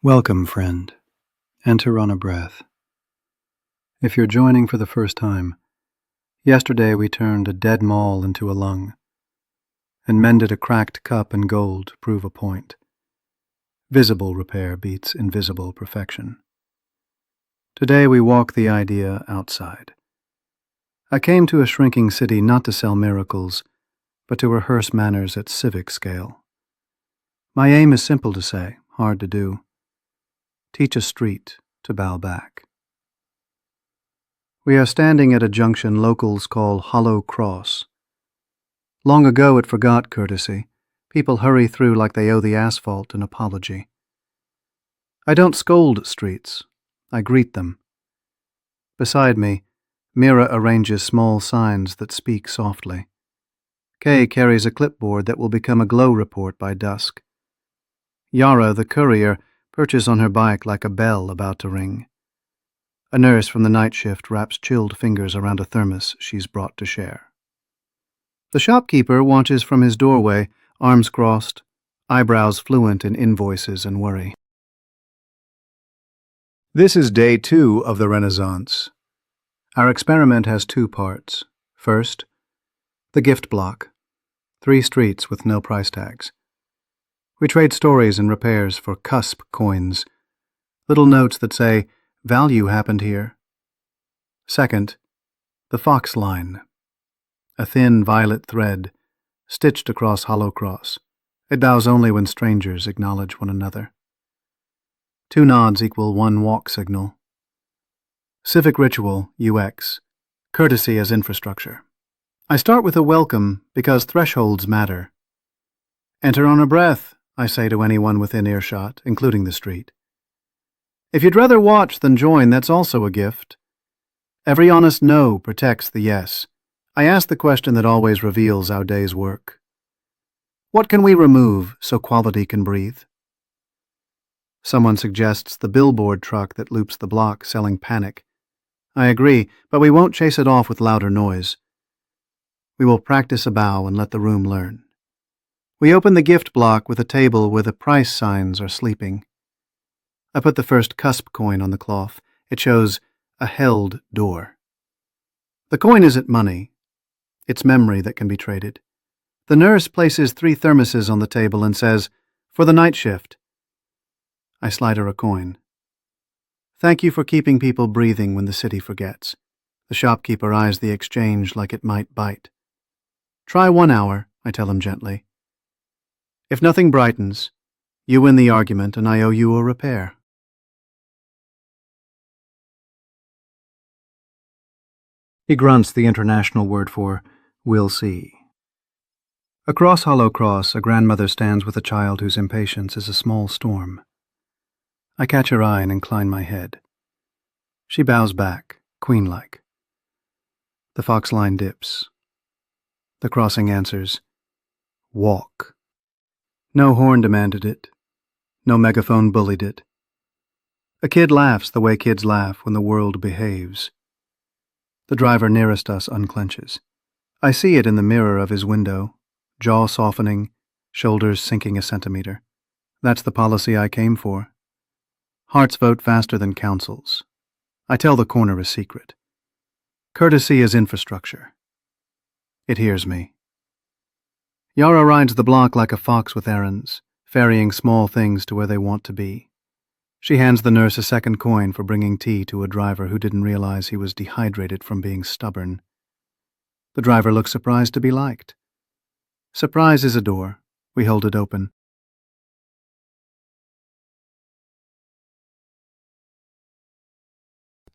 Welcome, friend. Enter on a breath. If you're joining for the first time, yesterday we turned a dead mall into a lung, and mended a cracked cup in gold to prove a point. Visible repair beats invisible perfection. Today we walk the idea outside. I came to a shrinking city not to sell miracles, but to rehearse manners at civic scale. My aim is simple to say, hard to do. Teach a street to bow back. We are standing at a junction locals call Hollow Cross. Long ago it forgot courtesy. People hurry through like they owe the asphalt an apology. I don't scold streets. I greet them. Beside me, Mira arranges small signs that speak softly. Kay carries a clipboard that will become a glow report by dusk. Yara, the courier, perches on her bike like a bell about to ring. A nurse from the night shift wraps chilled fingers around a thermos she's brought to share. The shopkeeper watches from his doorway, arms crossed, eyebrows fluent in invoices and worry. This is day 2 of the Renaissance. Our experiment has 2 parts. First, the gift block. 3 streets with no price tags. We trade stories and repairs for Cusp Coins, little notes that say, "Value happened here." Second, the Foxline, a thin violet thread stitched across hollow cross. It bows only when strangers acknowledge one another. 2 nods equal 1 walk signal. Civic ritual, UX, courtesy as infrastructure. I start with a welcome because thresholds matter. Enter on a breath, I say to anyone within earshot, including the street. If you'd rather watch than join, that's also a gift. Every honest no protects the yes. I ask the question that always reveals our day's work. What can we remove so quality can breathe? Someone suggests the billboard truck that loops the block selling panic. I agree, but we won't chase it off with louder noise. We will practice a bow and let the room learn. We open the gift block with a table where the price signs are sleeping. I put the first cusp coin on the cloth. It shows a held door. The coin isn't money. It's memory that can be traded. The nurse places 3 thermoses on the table and says, "For the night shift." I slide her a coin. Thank you for keeping people breathing when the city forgets. The shopkeeper eyes the exchange like it might bite. Try 1 hour, I tell him gently. If nothing brightens, you win the argument and I owe you a repair. He grunts the international word for "we'll see." Across Hollow Cross, a grandmother stands with a child whose impatience is a small storm. I catch her eye and incline my head. She bows back, queen-like. The Foxline dips. The crossing answers, "Walk." No horn demanded it. No megaphone bullied it. A kid laughs the way kids laugh when the world behaves. The driver nearest us unclenches. I see it in the mirror of his window, jaw softening, shoulders sinking a centimeter. That's the policy I came for. Hearts vote faster than councils. I tell the corner a secret. Courtesy is infrastructure. It hears me. Yara rides the block like a fox with errands, ferrying small things to where they want to be. She hands the nurse a second coin for bringing tea to a driver who didn't realize he was dehydrated from being stubborn. The driver looks surprised to be liked. Surprise is a door. We hold it open.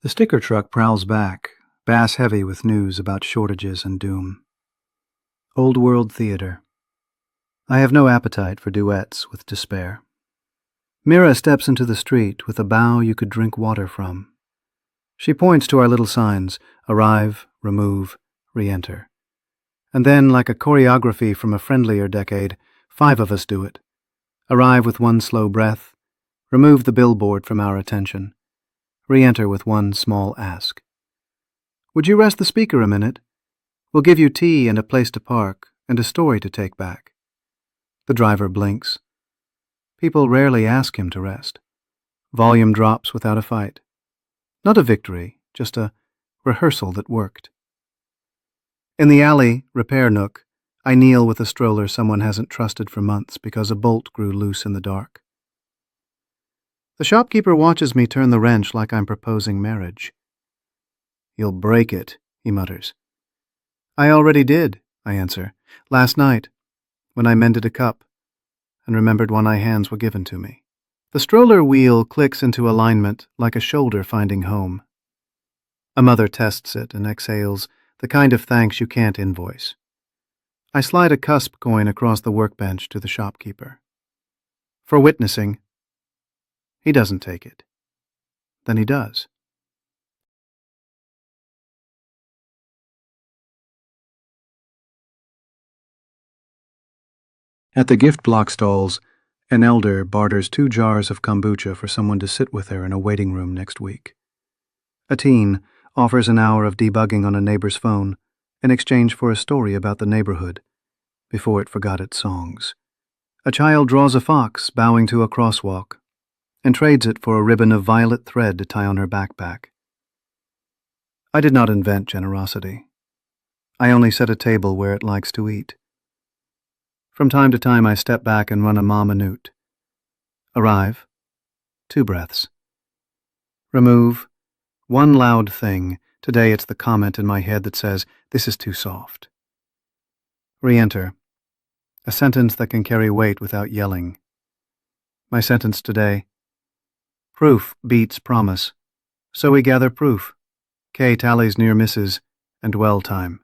The sticker truck prowls back, bass-heavy with news about shortages and doom. Old world theater. I have no appetite for duets with despair. Mira steps into the street with a bow you could drink water from. She points to our little signs, arrive, remove, re-enter. And then, like a choreography from a friendlier decade, 5 of us do it. Arrive with 1 slow breath, remove the billboard from our attention, re-enter with 1 small ask. Would you rest the speaker a minute? We'll give you tea and a place to park and a story to take back. The driver blinks. People rarely ask him to rest. Volume drops without a fight. Not a victory, just a rehearsal that worked. In the alley, repair nook, I kneel with a stroller someone hasn't trusted for months because a bolt grew loose in the dark. The shopkeeper watches me turn the wrench like I'm proposing marriage. "You'll break it," he mutters. "I already did," I answer, "last night, when I mended a cup and remembered why my hands were given to me." The stroller wheel clicks into alignment like a shoulder finding home. A mother tests it and exhales the kind of thanks you can't invoice. I slide a Cusp coin across the workbench to the shopkeeper. "For witnessing." He doesn't take it. Then he does. At the gift block stalls, an elder barters 2 jars of kombucha for someone to sit with her in a waiting room next week. A teen offers an hour of debugging on a neighbor's phone in exchange for a story about the neighborhood before it forgot its songs. A child draws a fox bowing to a crosswalk and trades it for a ribbon of violet thread to tie on her backpack. I did not invent generosity. I only set a table where it likes to eat. From time to time I step back and run a ma minute. Arrive, 2 breaths. Remove, 1 loud thing. Today it's the comment in my head that says, "This is too soft." Re-enter, a sentence that can carry weight without yelling. My sentence today: proof beats promise, so we gather proof. K tallies near misses, and dwell time.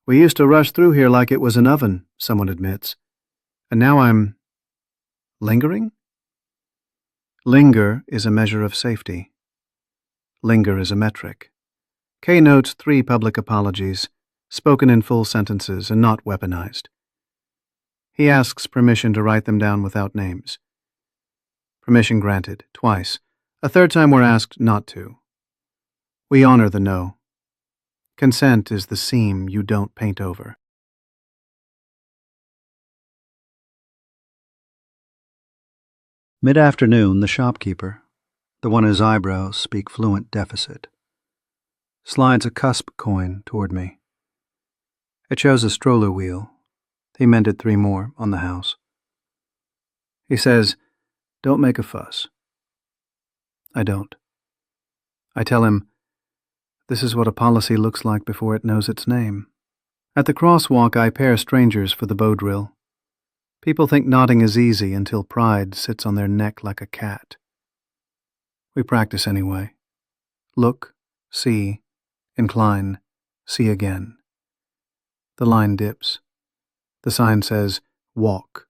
"We used to rush through here like it was an oven," someone admits. "And now I'm lingering?" Linger is a measure of safety. Linger is a metric. K notes 3 public apologies, spoken in full sentences and not weaponized. He asks permission to write them down without names. Permission granted, twice. A third time we're asked not to. We honor the no. Consent is the seam you don't paint over. Mid-afternoon, the shopkeeper, the one whose eyebrows speak fluent deficit, slides a Cusp coin toward me. It shows a stroller wheel. He mended 3 more on the house. He says, "Don't make a fuss." I don't. I tell him, this is what a policy looks like before it knows its name. At the crosswalk, I pair strangers for the bow drill. People think nodding is easy until pride sits on their neck like a cat. We practice anyway. Look, see, incline, see again. The line dips. The sign says, "Walk."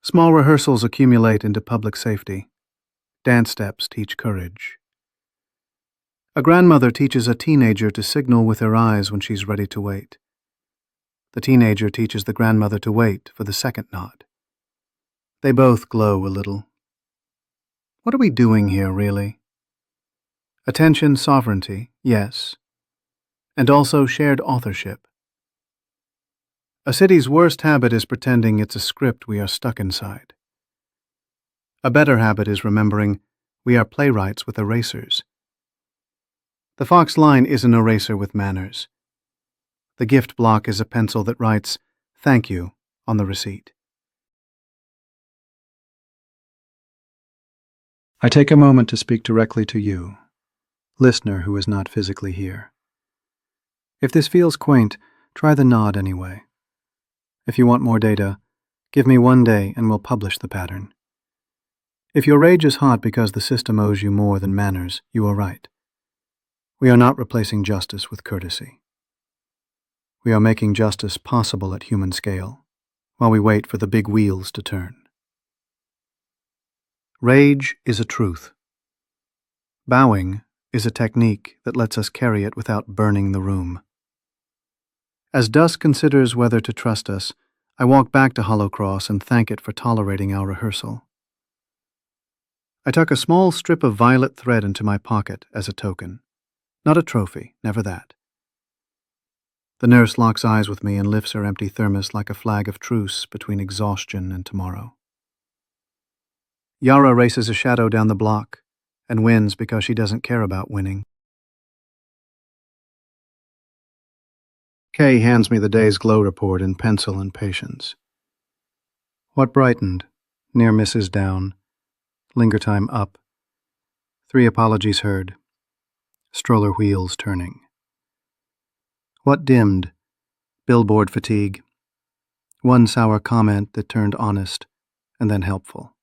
Small rehearsals accumulate into public safety. Dance steps teach courage. A grandmother teaches a teenager to signal with her eyes when she's ready to wait. The teenager teaches the grandmother to wait for the second nod. They both glow a little. What are we doing here, really? Attention sovereignty, yes. And also shared authorship. A city's worst habit is pretending it's a script we are stuck inside. A better habit is remembering we are playwrights with erasers. The Foxline is an eraser with manners. The gift block is a pencil that writes, "Thank you," on the receipt. I take a moment to speak directly to you, listener who is not physically here. If this feels quaint, try the nod anyway. If you want more data, give me 1 day and we'll publish the pattern. If your rage is hot because the system owes you more than manners, you are right. We are not replacing justice with courtesy. We are making justice possible at human scale, while we wait for the big wheels to turn. Rage is a truth. Bowing is a technique that lets us carry it without burning the room. As dusk considers whether to trust us, I walk back to Hollow Cross and thank it for tolerating our rehearsal. I tuck a small strip of violet thread into my pocket as a token. Not a trophy, never that. The nurse locks eyes with me and lifts her empty thermos like a flag of truce between exhaustion and tomorrow. Yara races a shadow down the block, and wins because she doesn't care about winning. Kay hands me the day's glow report in pencil and patience. What brightened? Near misses down. Linger time up. 3 apologies heard. Stroller wheels turning. What dimmed? Billboard fatigue. 1 sour comment that turned honest, and then helpful.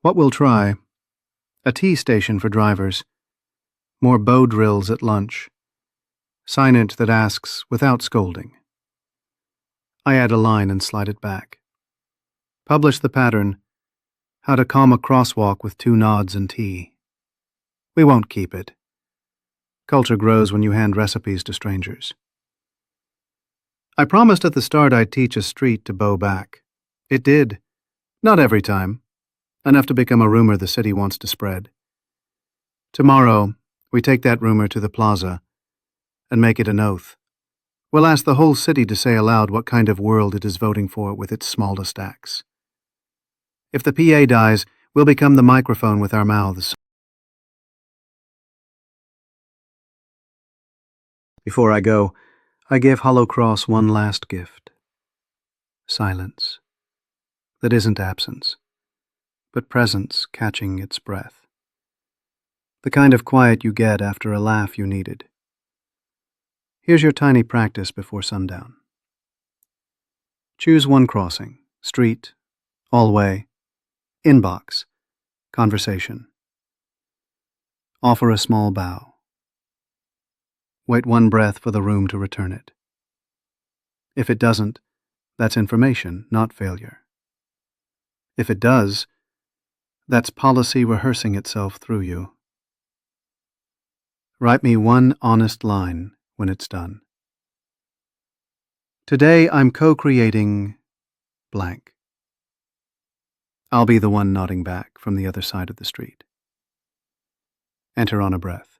What we'll try? A tea station for drivers. More bow drills at lunch. Signage that asks without scolding. I add a line and slide it back. Publish the pattern. How to calm a crosswalk with 2 nods and tea. We won't keep it. Culture grows when you hand recipes to strangers. I promised at the start I'd teach a street to bow back. It did. Not every time. Enough to become a rumor the city wants to spread. Tomorrow, we take that rumor to the plaza and make it an oath. We'll ask the whole city to say aloud what kind of world it is voting for with its smallest acts. If the PA dies, we'll become the microphone with our mouths. Before I go, I give Hollow Cross one last gift. Silence. That isn't absence, but presence catching its breath. The kind of quiet you get after a laugh you needed. Here's your tiny practice before sundown. Choose one crossing, street, all-way, inbox, conversation. Offer a small bow. Wait 1 breath for the room to return it. If it doesn't, that's information, not failure. If it does, that's policy rehearsing itself through you. Write me 1 honest line when it's done. Today I'm co-creating blank. I'll be the one nodding back from the other side of the street. Enter on a breath.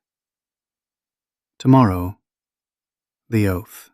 Tomorrow, the oath.